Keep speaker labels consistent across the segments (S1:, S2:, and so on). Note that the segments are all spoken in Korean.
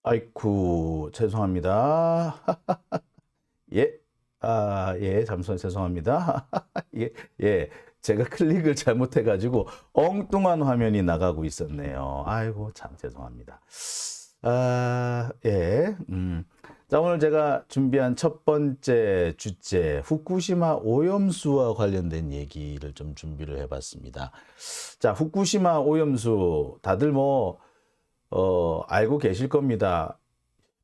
S1: 아이쿠, 죄송합니다. 예, 예, 잠시만 죄송합니다. 예, 예, 제가 클릭을 잘못해가지고 엉뚱한 화면이 나가고 있었네요. 아이고, 참 죄송합니다. 예, 자, 오늘 제가 준비한 첫 번째 주제, 후쿠시마 오염수와 관련된 얘기를 좀 준비를 해봤습니다. 자, 후쿠시마 오염수, 다들 알고 계실 겁니다.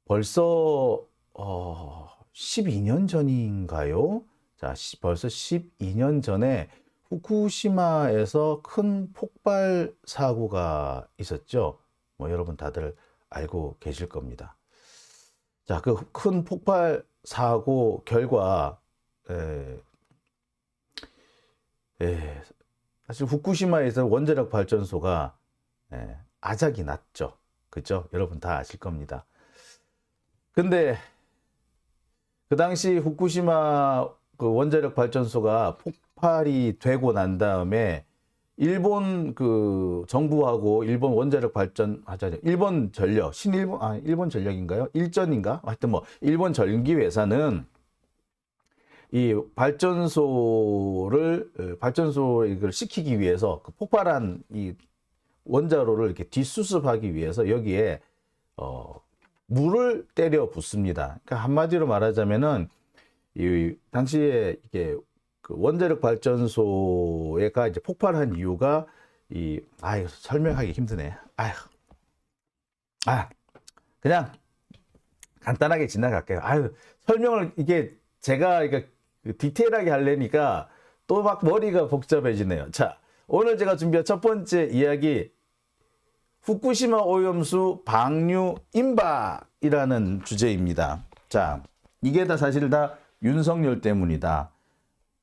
S1: 벌써 12년 전인가요? 자, 벌써 12년 전에 후쿠시마에서 큰 폭발 사고가 있었죠. 여러분 다들 알고 계실 겁니다. 자, 그 큰 폭발 사고 결과 에, 사실 후쿠시마에서 원자력 발전소가 아작이 났죠. 그죠? 여러분 다 아실 겁니다. 근데 그 당시 후쿠시마 그 원자력 발전소가 폭발이 되고 난 다음에 일본 그 정부하고 일본 원자력 일본 전력, 일본 전력인가요? 일전인가? 하여튼 일본 전기회사는 이 발전소를 이걸 시키기 위해서 그 폭발한 이 원자로를 이렇게 뒷수습하기 위해서 여기에 물을 때려 붓습니다. 그러니까 한마디로 말하자면은 이 당시에 이게 그 원자력 발전소가 이제 폭발한 이유가 이거 설명하기 힘드네. 그냥 간단하게 지나갈게요. 설명을 제가 디테일하게 하려니까 또 막 머리가 복잡해지네요. 자, 오늘 제가 준비한 첫 번째 이야기, 후쿠시마 오염수 방류 임박이라는 주제입니다. 자, 이게 사실 다 윤석열 때문이다.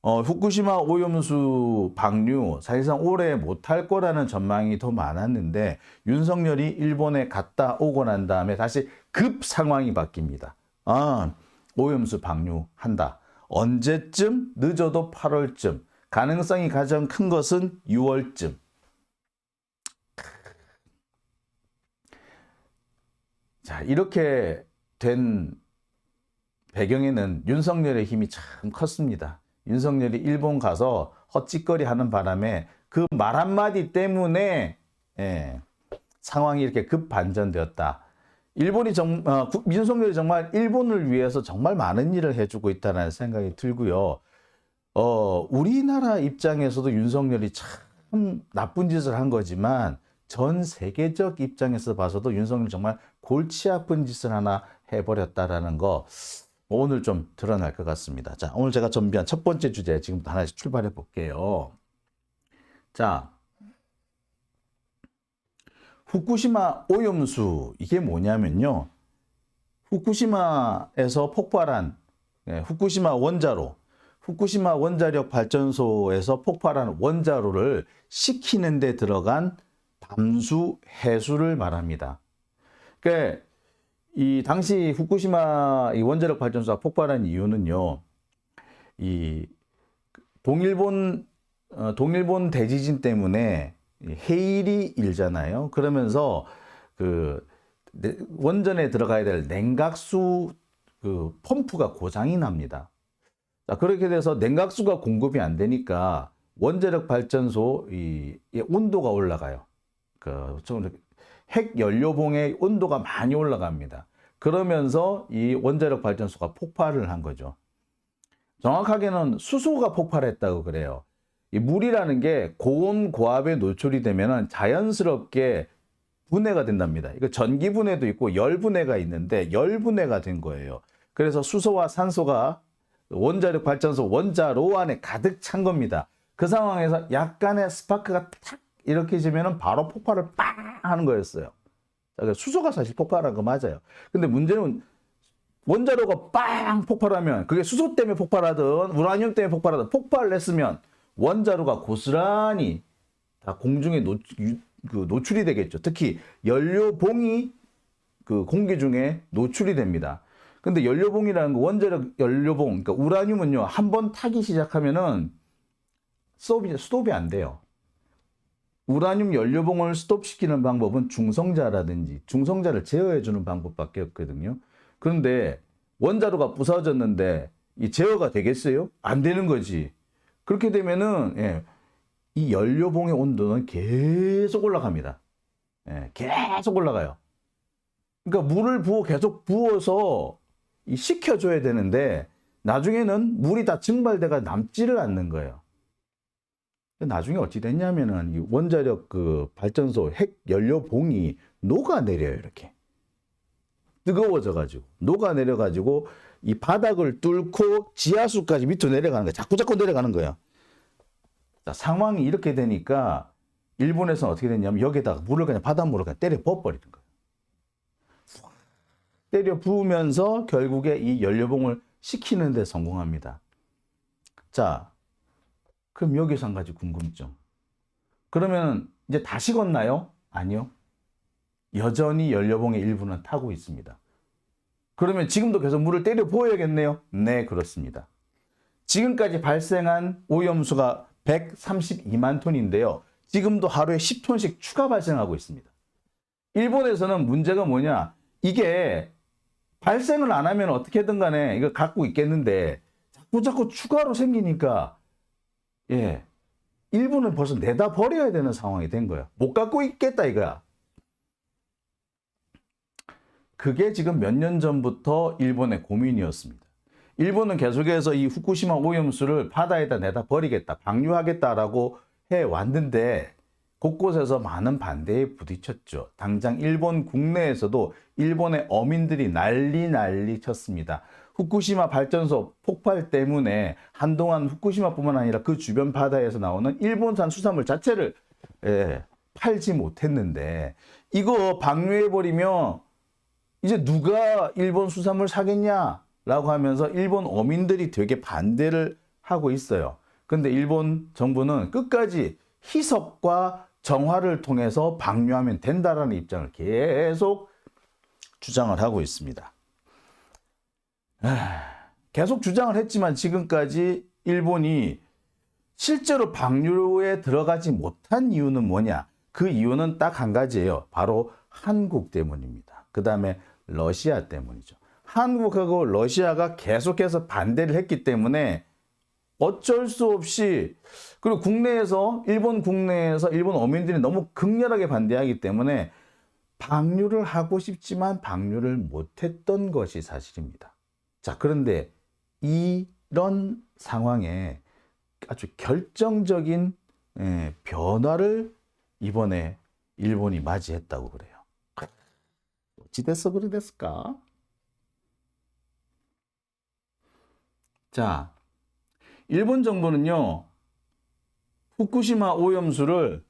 S1: 후쿠시마 오염수 방류 사실상 오래 못할 거라는 전망이 더 많았는데 윤석열이 일본에 갔다 오고 난 다음에 다시 급 상황이 바뀝니다. 오염수 방류한다. 언제쯤? 늦어도 8월쯤. 가능성이 가장 큰 것은 6월쯤. 자, 이렇게 된 배경에는 윤석열의 힘이 참 컸습니다. 윤석열이 일본 가서 헛짓거리 하는 바람에 그 말 한마디 때문에 상황이 이렇게 급 반전되었다. 윤석열이 정말 일본을 위해서 정말 많은 일을 해주고 있다는 생각이 들고요. 우리나라 입장에서도 윤석열이 참 나쁜 짓을 한 거지만 전 세계적 입장에서 봐서도 윤석열이 정말 골치 아픈 짓을 하나 해버렸다라는 거 오늘 좀 드러날 것 같습니다. 자, 오늘 제가 준비한 첫 번째 주제 지금부터 하나씩 출발해 볼게요. 자, 후쿠시마 오염수, 이게 뭐냐면요. 후쿠시마에서 폭발한 후쿠시마 원자력 발전소에서 폭발한 원자로를 식히는 데 들어간 담수 해수를 말합니다. 그러니까 이 당시 후쿠시마 이 원자력 발전소가 폭발한 이유는요. 이 동일본 대지진 때문에 해일이 일잖아요. 그러면서 그 원전에 들어가야 될 냉각수 그 펌프가 고장이 납니다. 자, 그렇게 돼서 냉각수가 공급이 안 되니까 원자력 발전소 이 온도가 올라가요. 핵 연료봉의 온도가 많이 올라갑니다. 그러면서 이 원자력 발전소가 폭발을 한 거죠. 정확하게는 수소가 폭발했다고 그래요. 이 물이라는 게 고온 고압에 노출이 되면 자연스럽게 분해가 된답니다. 이거 전기 분해도 있고 열 분해가 있는데 열 분해가 된 거예요. 그래서 수소와 산소가 원자력 발전소 원자로 안에 가득 찬 겁니다. 그 상황에서 약간의 스파크가 탁 이렇게 지면은 바로 폭발을 빵 하는 거였어요. 수소가 사실 폭발한 거 맞아요. 근데 문제는 원자로가 빵 폭발하면 그게 수소 때문에 폭발하든 우라늄 때문에 폭발하든 폭발을 했으면 원자로가 고스란히 다 공중에 노출이 되겠죠. 특히 연료봉이 그 공기 중에 노출이 됩니다. 근데 연료봉이라는 거 원자력 연료봉, 그러니까 우라늄은요, 한번 타기 시작하면은 스톱이 안 돼요. 우라늄 연료봉을 스톱시키는 방법은 중성자라든지 중성자를 제어해주는 방법밖에 없거든요. 그런데 원자로가 부서졌는데 이 제어가 되겠어요? 안 되는 거지. 그렇게 되면은 이 연료봉의 온도는 계속 올라갑니다. 계속 올라가요. 그러니까 물을 계속 부어서 식혀줘야 되는데 나중에는 물이 다 증발돼가 남지를 않는 거예요. 나중에 어찌 됐냐면은 이 원자력 그 발전소 핵 연료봉이 녹아내려요. 이렇게 뜨거워져가지고 녹아내려가지고 이 바닥을 뚫고 지하수까지 밑으로 내려가는 거예요. 자꾸 내려가는 거예요. 자, 상황이 이렇게 되니까 일본에서는 어떻게 됐냐면 여기다가 물을 그냥 바닷물을 그냥 때려 부어버리는 거예요. 때려 부으면서 결국에 이 연료봉을 식히는 데 성공합니다. 자, 그럼 여기서 한 가지 궁금증. 그러면 이제 다 식었나요? 아니요. 여전히 연료봉의 일부는 타고 있습니다. 그러면 지금도 계속 물을 때려 부어야겠네요? 네, 그렇습니다. 지금까지 발생한 오염수가 132만 톤인데요. 지금도 하루에 10톤씩 추가 발생하고 있습니다. 일본에서는 문제가 뭐냐? 이게 발생을 안 하면 어떻게든 간에 이거 갖고 있겠는데 자꾸 추가로 생기니까 일본은 벌써 내다 버려야 되는 상황이 된 거야. 못 갖고 있겠다 이거야. 그게 지금 몇 년 전부터 일본의 고민이었습니다. 일본은 계속해서 이 후쿠시마 오염수를 바다에다 내다 버리겠다, 방류하겠다라고 해왔는데 곳곳에서 많은 반대에 부딪혔죠. 당장 일본 국내에서도 일본의 어민들이 난리 쳤습니다. 후쿠시마 발전소 폭발 때문에 한동안 후쿠시마뿐만 아니라 그 주변 바다에서 나오는 일본산 수산물 자체를 팔지 못했는데 이거 방류해버리면 이제 누가 일본 수산물 사겠냐라고 하면서 일본 어민들이 되게 반대를 하고 있어요. 근데 일본 정부는 끝까지 희석과 정화를 통해서 방류하면 된다라는 입장을 계속 주장을 하고 있습니다. 계속 주장을 했지만 지금까지 일본이 실제로 방류에 들어가지 못한 이유는 뭐냐? 그 이유는 딱 한 가지예요. 바로 한국 때문입니다. 그 다음에 러시아 때문이죠. 한국하고 러시아가 계속해서 반대를 했기 때문에 어쩔 수 없이, 그리고 일본 국내에서 일본 어민들이 너무 극렬하게 반대하기 때문에 방류를 하고 싶지만 방류를 못했던 것이 사실입니다. 자, 그런데 이런 상황에 아주 결정적인 변화를 이번에 일본이 맞이했다고 그래요. 어찌 됐어 그래 됐을까? 자, 일본 정부는요, 후쿠시마 오염수를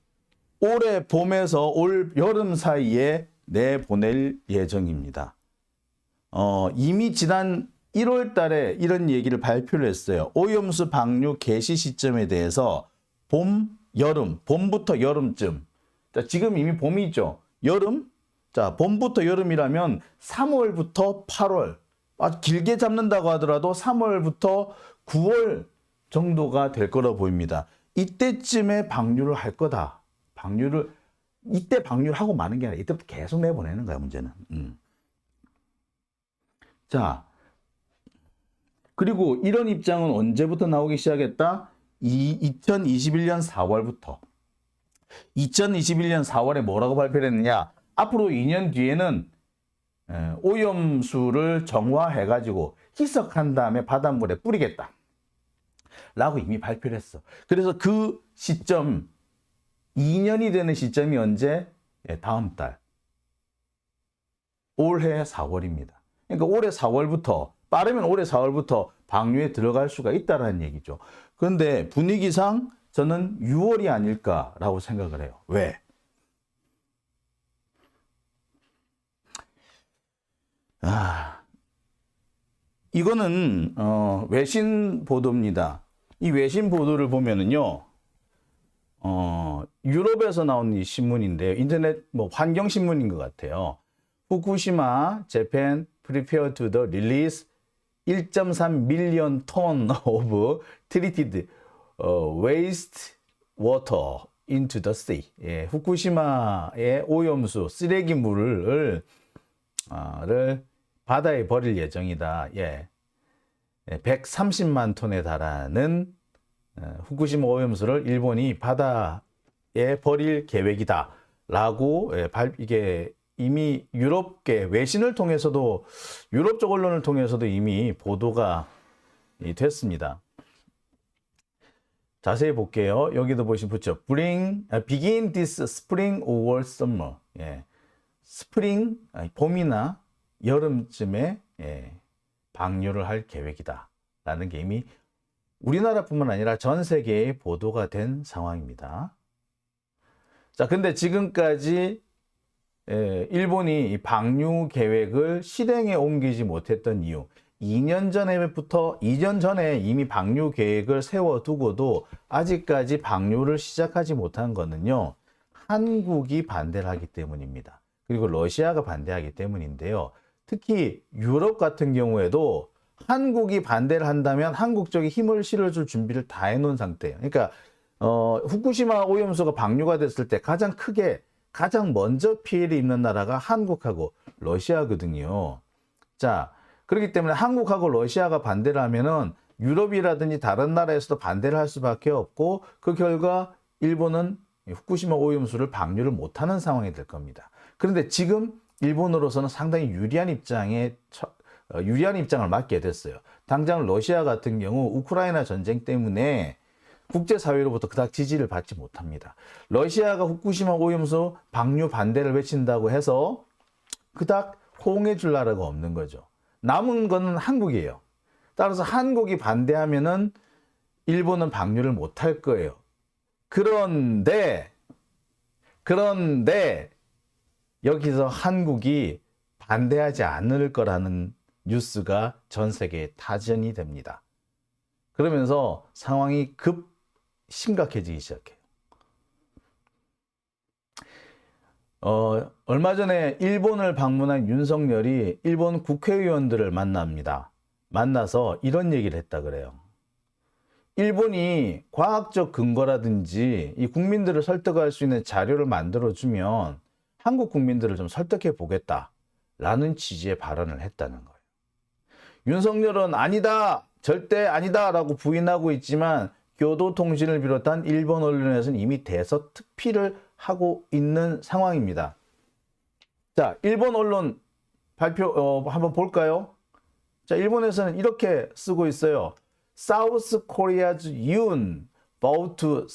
S1: 올해 봄에서 올 여름 사이에 내보낼 예정입니다. 이미 지난 1월 달에 이런 얘기를 발표를 했어요. 오염수 방류 개시 시점에 대해서 봄부터 여름쯤. 자, 지금 이미 봄이죠. 여름? 자, 봄부터 여름이라면 3월부터 8월. 길게 잡는다고 하더라도 3월부터 9월 정도가 될 거라 보입니다. 이때쯤에 방류를 할 거다. 이때 방류를 하고 마는 게 아니라 이때부터 계속 내보내는 거야, 문제는. 자, 그리고 이런 입장은 언제부터 나오기 시작했다? 2021년 4월부터. 2021년 4월에 뭐라고 발표를 했느냐? 앞으로 2년 뒤에는 오염수를 정화해가지고 희석한 다음에 바닷물에 뿌리겠다 라고 이미 발표를 했어. 그래서 그 시점, 2년이 되는 시점이 언제? 다음 달. 올해 4월입니다. 그러니까 올해 4월부터, 빠르면 올해 4월부터 방류에 들어갈 수가 있다는 얘기죠. 그런데 분위기상 저는 6월이 아닐까라고 생각을 해요. 왜? 이거는 외신 보도입니다. 이 외신 보도를 보면은요, 유럽에서 나온 이 신문인데요. 인터넷 환경 신문인 것 같아요. 후쿠시마 Japan prepare to the release 1.3 million ton of treated waste water into the sea. 예, 후쿠시마의 오염수, 쓰레기물을 바다에 버릴 예정이다. 예. 130만 톤에 달하는 후쿠시마 오염수를 일본이 바다에 버릴 계획이다. 라고 이게 이미 유럽계 외신을 통해서도 유럽 쪽 언론을 통해서도 이미 보도가 됐습니다. 자세히 볼게요. 여기도 보시면 붙죠. begin this spring or summer. 예. 스프링, 봄이나 여름쯤에 방류를 할 계획이다. 라는 게 이미 우리나라뿐만 아니라 전 세계에 보도가 된 상황입니다. 자, 근데 지금까지 일본이 이 방류 계획을 실행에 옮기지 못했던 이유, 2년 전에 이미 방류 계획을 세워두고도 아직까지 방류를 시작하지 못한 거는요, 한국이 반대를 하기 때문입니다. 그리고 러시아가 반대하기 때문인데요. 특히 유럽 같은 경우에도 한국이 반대를 한다면 한국 쪽에 힘을 실어줄 준비를 다 해놓은 상태예요. 그러니까 후쿠시마 오염수가 방류가 됐을 때 가장 먼저 피해를 입는 나라가 한국하고 러시아거든요. 자, 그렇기 때문에 한국하고 러시아가 반대를 하면은 유럽이라든지 다른 나라에서도 반대를 할 수밖에 없고, 그 결과 일본은 후쿠시마 오염수를 방류를 못하는 상황이 될 겁니다. 그런데 지금 일본으로서는 상당히 유리한 입장을 맞게 됐어요. 당장 러시아 같은 경우 우크라이나 전쟁 때문에 국제사회로부터 그닥 지지를 받지 못합니다. 러시아가 후쿠시마 오염수 방류 반대를 외친다고 해서 그닥 호응해 줄 나라가 없는 거죠. 남은 거는 한국이에요. 따라서 한국이 반대하면은 일본은 방류를 못할 거예요. 그런데 여기서 한국이 반대하지 않을 거라는 뉴스가 전 세계에 타전이 됩니다. 그러면서 상황이 급 심각해지기 시작해요. 얼마 전에 일본을 방문한 윤석열이 일본 국회의원들을 만납니다. 만나서 이런 얘기를 했다 그래요. 일본이 과학적 근거라든지 이 국민들을 설득할 수 있는 자료를 만들어주면 한국 국민들을 좀 설득해 보겠다라는 취지의 발언을 했다는 거예요. 윤석열은 아니다, 절대 아니다 라고 부인하고 있지만 교도통신을 비롯한 일본 언론에서는 이미 대서특필을 하고 있는 상황입니다. 자, 일본 언론 발표 한번 볼까요? 자, 일본에서는 이렇게 쓰고 있어요. South Korea's Yoon vote to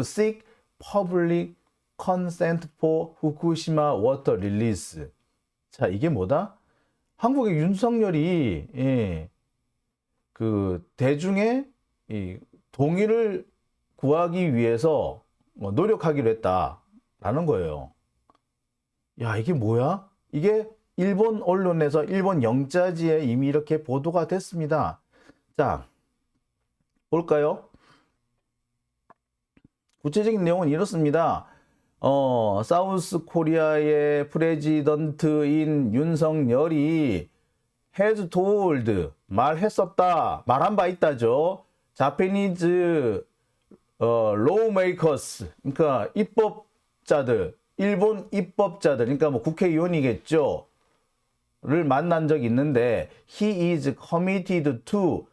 S1: seek public consent for Fukushima water release. 자, 이게 뭐다? 한국의 윤석열이 그 대중의 동의를 구하기 위해서 노력하기로 했다라는 거예요. 야, 이게 뭐야? 이게 일본 언론에서 일본 영자지에 이미 이렇게 보도가 됐습니다. 자, 볼까요? 구체적인 내용은 이렇습니다. 사우스 코리아의 프레지던트인 윤석열이 has told, 말한 바 있다죠. 자페니즈 lawmakers, 그러니까 입법자들, 일본 입법자들, 그러니까 뭐 국회의원이겠죠. 를 만난 적이 있는데 he is committed to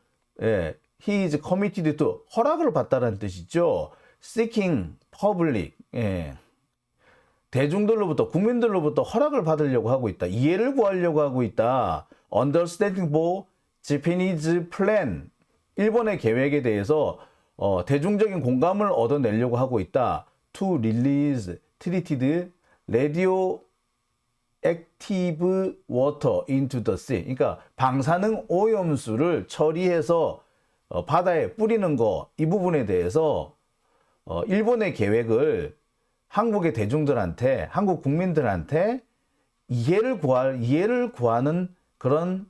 S1: 허락을 받다라는 뜻이죠. seeking public, 대중들로부터, 국민들로부터 허락을 받으려고 하고 있다. 이해를 구하려고 하고 있다. understanding for Japanese plan, 일본의 계획에 대해서 대중적인 공감을 얻어내려고 하고 있다. to release treated radioactive water into the sea. 그러니까 방사능 오염수를 처리해서 바다에 뿌리는 거, 이 부분에 대해서 일본의 계획을 한국의 대중들한테, 한국 국민들한테 이해를 구하는 그런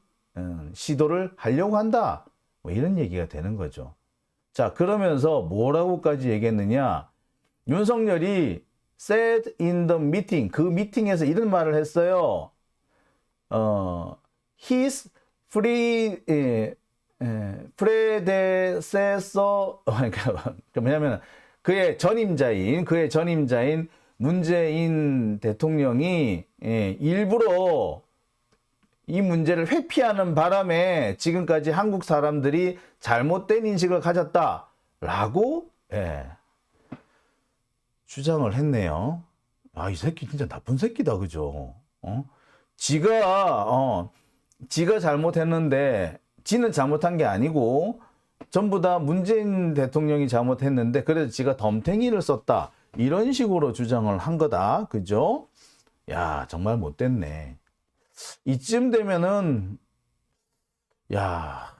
S1: 시도를 하려고 한다. 뭐 이런 얘기가 되는 거죠. 자, 그러면서 뭐라고까지 얘기했느냐? 윤석열이 said in the meeting, 그 미팅에서 이런 말을 했어요. his predecessor, 그러니까 뭐냐면 그의 전임자인 문재인 대통령이 일부러 이 문제를 회피하는 바람에 지금까지 한국 사람들이 잘못된 인식을 가졌다라고 주장을 했네요. 아, 이 새끼 진짜 나쁜 새끼다, 그죠? 지가 잘못했는데, 지는 잘못한 게 아니고, 전부 다 문재인 대통령이 잘못했는데, 그래서 지가 덤탱이를 썼다. 이런 식으로 주장을 한 거다. 그죠? 야, 정말 못됐네. 이쯤 되면은, 야,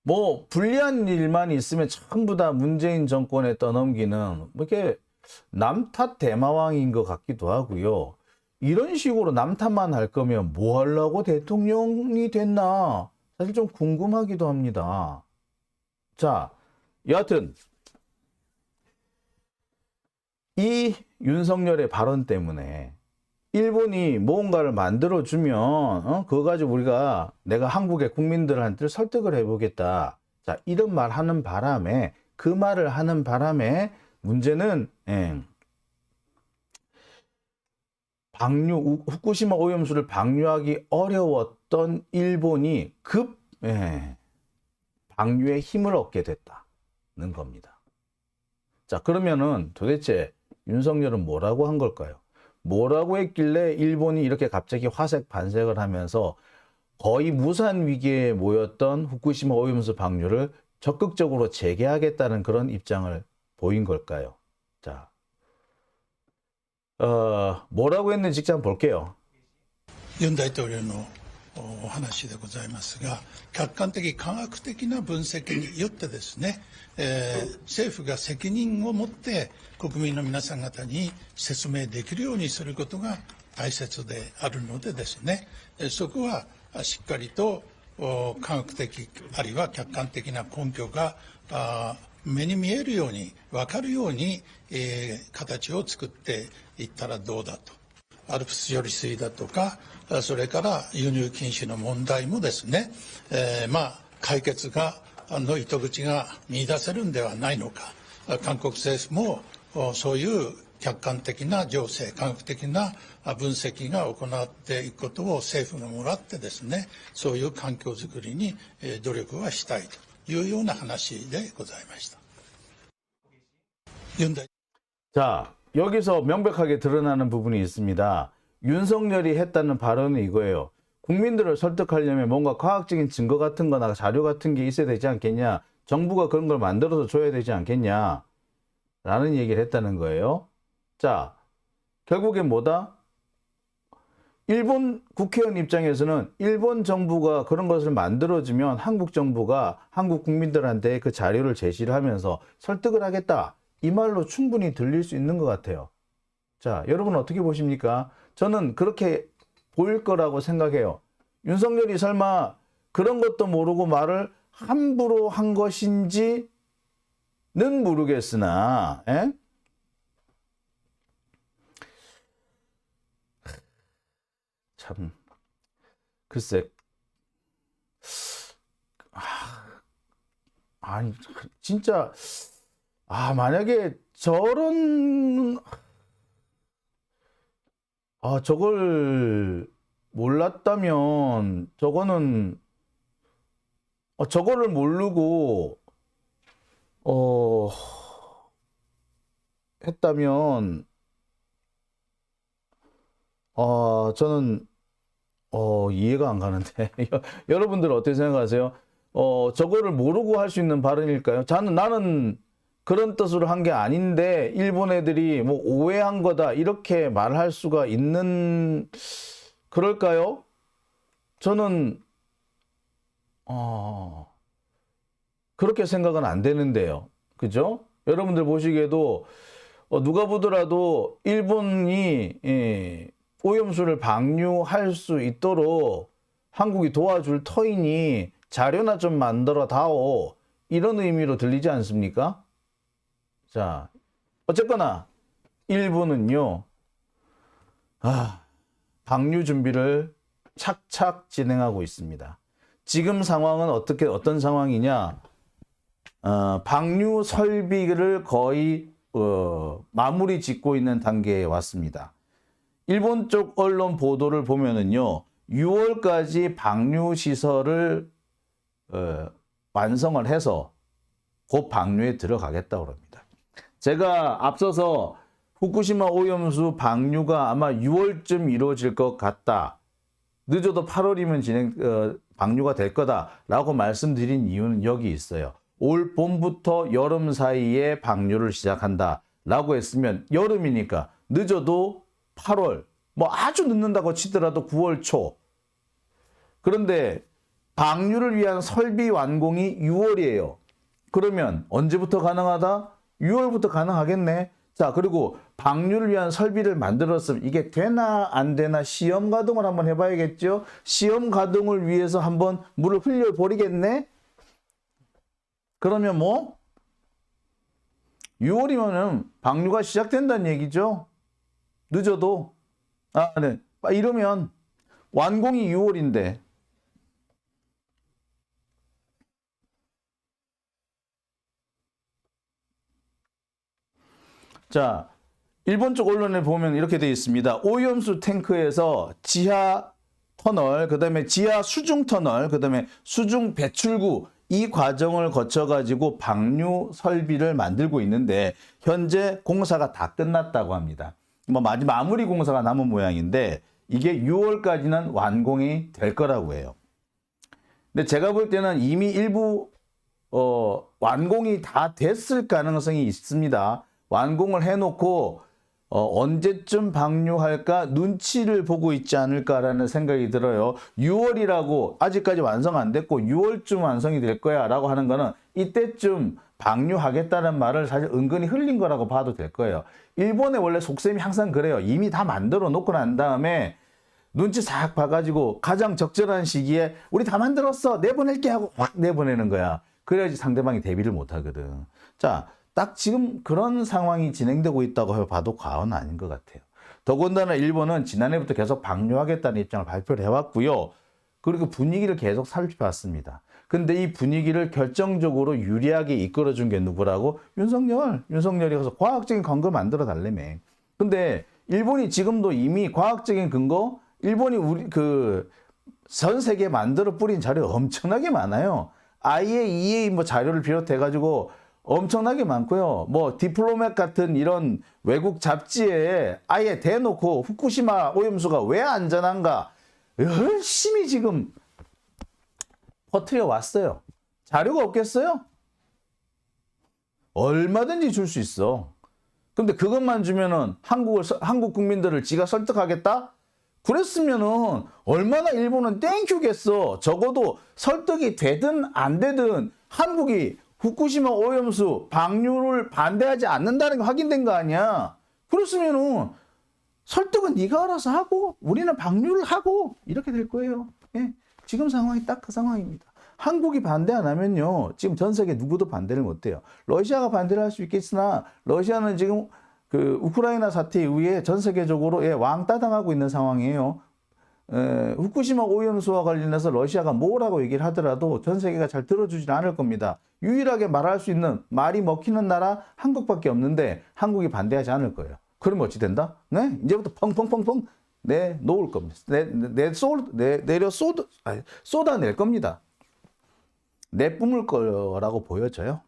S1: 뭐 불리한 일만 있으면 전부 다 문재인 정권에 떠넘기는 뭐 이렇게 남탓 대마왕인 것 같기도 하고요. 이런 식으로 남탓만 할 거면 뭐 하려고 대통령이 됐나 사실 좀 궁금하기도 합니다. 자, 여하튼 이 윤석열의 발언 때문에 일본이 뭔가를 만들어주면 그거 가지고 내가 한국의 국민들한테 설득을 해보겠다. 자, 이런 말 하는 바람에 그 말을 하는 바람에 문제는 후쿠시마 오염수를 방류하기 어려웠던 일본이 급 방류의 힘을 얻게 됐다는 겁니다. 자, 그러면은 도대체 윤석열은 뭐라고 한 걸까요? 뭐라고 했길래 일본이 이렇게 갑자기 화색 반색을 하면서 거의 무산 위기에 모였던 후쿠시마 오염수 방류를 적극적으로 재개하겠다는 그런 입장을 보인 걸까요? 자, 뭐라고 했는지 직접 볼게요.
S2: 윤大統領のお話でございますが、客観的科学的な分析によってですね、政府が責任を持って国民の皆さん方に説明できるようにすることが大切であるのでですね、そこはしっかりと科学的あるいは客観的な根拠が目に見えるように分かるように、形を作っていったらどうだと。アルプス処理水だとか、それから輸入禁止の問題もですね、解決の糸口が見出せるんではないのか、韓国政府もそういう客観的な情勢、科学的な分析が行っていくことを政府がもらってですね、そういう環境づくりに努力はしたいというような話でございました。
S1: 자, 여기서 명백하게 드러나는 부분이 있습니다. 윤석열이 했다는 발언은 이거예요. 국민들을 설득하려면 뭔가 과학적인 증거 같은 거나 자료 같은 게 있어야 되지 않겠냐. 정부가 그런 걸 만들어서 줘야 되지 않겠냐. 라는 얘기를 했다는 거예요. 자, 결국엔 뭐다? 일본 국회의원 입장에서는 일본 정부가 그런 것을 만들어주면 한국 정부가 한국 국민들한테 그 자료를 제시를 하면서 설득을 하겠다. 이 말로 충분히 들릴 수 있는 것 같아요. 자, 여러분 어떻게 보십니까? 저는 그렇게 보일 거라고 생각해요. 윤석열이 설마 그런 것도 모르고 말을 함부로 한 것인지는 모르겠으나, 참, 글쎄, 아니, 진짜, 만약에 저걸 몰랐다면, 저거를 모르고, 했다면, 저는, 이해가 안 가는데. 여러분들 어떻게 생각하세요? 저거를 모르고 할 수 있는 발언일까요? 나는 그런 뜻으로 한 게 아닌데 일본 애들이 뭐 오해한 거다 이렇게 말할 수가 있는 그럴까요? 저는 그렇게 생각은 안 되는데요. 그죠? 여러분들 보시기에도 누가 보더라도 일본이 오염수를 방류할 수 있도록 한국이 도와줄 터이니 자료나 좀 만들어 다오 이런 의미로 들리지 않습니까? 자, 어쨌거나 일본은요 방류 준비를 착착 진행하고 있습니다. 지금 상황은 어떤 상황이냐? 방류 설비를 거의 마무리 짓고 있는 단계에 왔습니다. 일본 쪽 언론 보도를 보면은요, 6월까지 방류 시설을 완성을 해서 곧 방류에 들어가겠다고 합니다. 제가 앞서서 후쿠시마 오염수 방류가 아마 6월쯤 이루어질 것 같다. 늦어도 8월이면 방류가 될 거다라고 말씀드린 이유는 여기 있어요. 올 봄부터 여름 사이에 방류를 시작한다라고 했으면 여름이니까 늦어도 8월, 뭐 아주 늦는다고 치더라도 9월 초. 그런데 방류를 위한 설비 완공이 6월이에요. 그러면 언제부터 가능하다? 6월부터 가능하겠네. 자, 그리고 방류를 위한 설비를 만들었으면 이게 되나 안 되나 시험 가동을 한번 해봐야겠죠. 시험 가동을 위해서 한번 물을 흘려버리겠네. 그러면 뭐 6월이면은 방류가 시작된다는 얘기죠. 늦어도. 네. 이러면 완공이 6월인데 자, 일본 쪽 언론에 보면 이렇게 되어 있습니다. 오염수 탱크에서 지하 터널, 그 다음에 지하 수중 터널, 그 다음에 수중 배출구 이 과정을 거쳐가지고 방류 설비를 만들고 있는데 현재 공사가 다 끝났다고 합니다. 뭐 마무리 공사가 남은 모양인데 이게 6월까지는 완공이 될 거라고 해요. 근데 제가 볼 때는 이미 일부 완공이 다 됐을 가능성이 있습니다. 완공을 해놓고 언제쯤 방류할까 눈치를 보고 있지 않을까라는 생각이 들어요. 6월이라고 아직까지 완성 안 됐고 6월쯤 완성이 될 거야 라고 하는 거는 이때쯤 방류하겠다는 말을 사실 은근히 흘린 거라고 봐도 될 거예요. 일본의 원래 속셈이 항상 그래요. 이미 다 만들어 놓고 난 다음에 눈치 싹 봐가지고 가장 적절한 시기에 우리 다 만들었어 내보낼게 하고 확 내보내는 거야. 그래야지 상대방이 대비를 못 하거든. 자, 딱 지금 그런 상황이 진행되고 있다고 봐도 과언은 아닌 것 같아요. 더군다나 일본은 지난해부터 계속 방류하겠다는 입장을 발표를 해왔고요. 그리고 분위기를 계속 살펴봤습니다. 근데 이 분위기를 결정적으로 유리하게 이끌어준 게 누구라고? 윤석열이 가서 과학적인 근거 만들어 달래며. 근데 일본이 지금도 이미 과학적인 근거, 일본이 전 세계에 만들어 뿌린 자료 엄청나게 많아요. IAEA 뭐 자료를 비롯해가지고 엄청나게 많고요. 뭐 디플로맷 같은 이런 외국 잡지에 아예 대놓고 후쿠시마 오염수가 왜 안전한가 열심히 지금 퍼뜨려 왔어요. 자료가 없겠어요? 얼마든지 줄 수 있어. 근데 그것만 주면은 한국 국민들을 지가 설득하겠다? 그랬으면은 얼마나 일본은 땡큐겠어. 적어도 설득이 되든 안 되든 한국이 후쿠시마 오염수 방류를 반대하지 않는다는 게 확인된 거 아니야. 그랬으면은 설득은 네가 알아서 하고 우리는 방류를 하고 이렇게 될 거예요. 예. 지금 상황이 딱 그 상황입니다. 한국이 반대 안 하면요. 지금 전 세계 누구도 반대를 못 해요. 러시아가 반대를 할 수 있겠으나 러시아는 지금 우크라이나 사태 이후에 전 세계적으로 왕따 당하고 있는 상황이에요. 후쿠시마 오염수와 관련해서 러시아가 뭐라고 얘기를 하더라도 전 세계가 잘 들어주질 않을 겁니다. 유일하게 말할 수 있는 말이 먹히는 나라 한국밖에 없는데 한국이 반대하지 않을 거예요. 그러면 어찌 된다? 네? 이제부터 펑펑펑펑 놓을 겁니다. 쏟아낼 겁니다. 내뿜을 거라고 보여져요.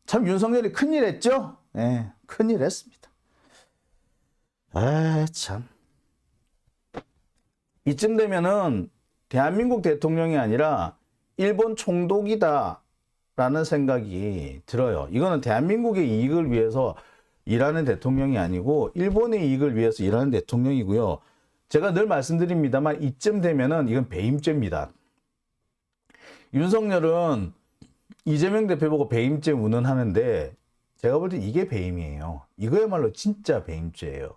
S1: 참 윤석열이 큰일 했죠? 네, 큰일 했습니다. 참. 이쯤 되면은 대한민국 대통령이 아니라 일본 총독이다라는 생각이 들어요. 이거는 대한민국의 이익을 위해서 일하는 대통령이 아니고 일본의 이익을 위해서 일하는 대통령이고요. 제가 늘 말씀드립니다만 이쯤 되면은 이건 배임죄입니다. 윤석열은 이재명 대표 보고 배임죄 운운하는데 제가 볼 때 이게 배임이에요. 이거야말로 진짜 배임죄예요.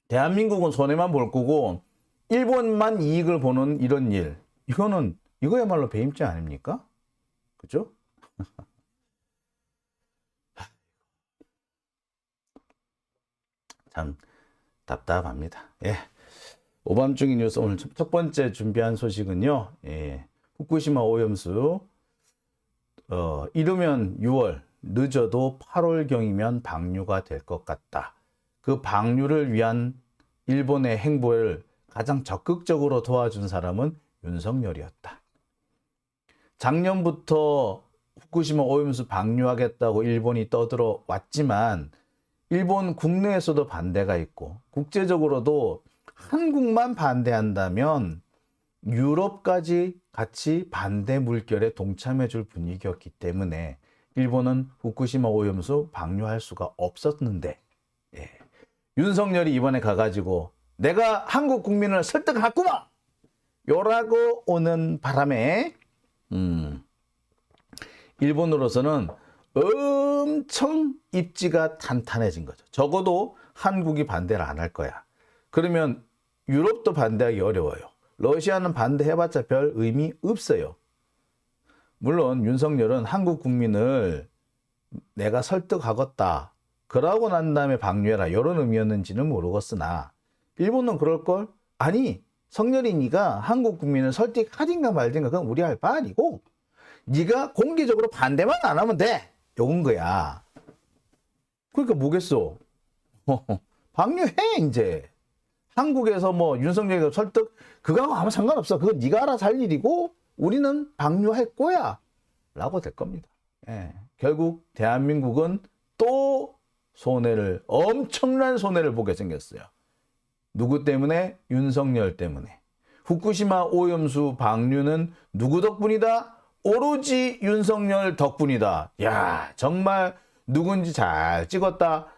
S1: 대한민국은 손해만 볼 거고 일본만 이익을 보는 이런 일, 이거야말로 배임죄 아닙니까? 그죠? 참 답답합니다. 예. 오밤중인 뉴스 오늘 첫 번째 준비한 소식은요. 후쿠시마 오염수 이르면 6월, 늦어도 8월경이면 방류가 될 것 같다. 그 방류를 위한 일본의 행보를 가장 적극적으로 도와준 사람은 윤석열이었다. 작년부터 후쿠시마 오염수 방류하겠다고 일본이 떠들어 왔지만 일본 국내에서도 반대가 있고 국제적으로도 한국만 반대한다면 유럽까지 같이 반대 물결에 동참해 줄 분위기였기 때문에 일본은 후쿠시마 오염수 방류할 수가 없었는데 윤석열이 이번에 가가지고 내가 한국 국민을 설득했구나 요라고 오는 바람에 일본으로서는 엄청 입지가 탄탄해진 거죠. 적어도 한국이 반대를 안 할 거야. 그러면 유럽도 반대하기 어려워요. 러시아는 반대해봤자 별 의미 없어요. 물론 윤석열은 한국 국민을 내가 설득하겠다. 그러고 난 다음에 방류해라. 이런 의미였는지는 모르겠으나 일본은 그럴걸? 아니 성렬이 네가 한국 국민을 설득하든가 말든가 그건 우리 할 바 아니고 네가 공개적으로 반대만 안 하면 돼. 요건 거야. 그러니까 뭐겠어. 방류해 이제. 한국에서 뭐 윤석열이 설득 그거하고 아무 상관없어. 그건 네가 알아서 할 일이고 우리는 방류할 거야. 라고 될 겁니다. 결국 대한민국은 또 엄청난 손해를 보게 생겼어요. 누구 때문에? 윤석열 때문에. 후쿠시마 오염수 방류는 누구 덕분이다? 오로지 윤석열 덕분이다. 야, 정말 누군지 잘 찍었다.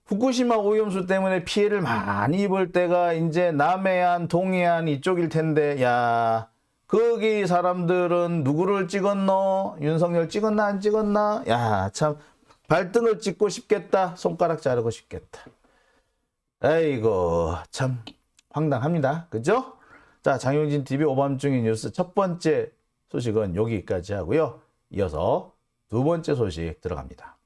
S1: 후쿠시마 오염수 때문에 피해를 많이 입을 때가 이제 남해안, 동해안 이쪽일 텐데, 야, 거기 사람들은 누구를 찍었노? 윤석열 찍었나 안 찍었나? 야, 참 발등을 찍고 싶겠다. 손가락 자르고 싶겠다. 아이고, 참 황당합니다. 그죠? 자, 장용진 TV 오밤중인 뉴스 첫 번째 소식은 여기까지 하고요. 이어서 두 번째 소식 들어갑니다.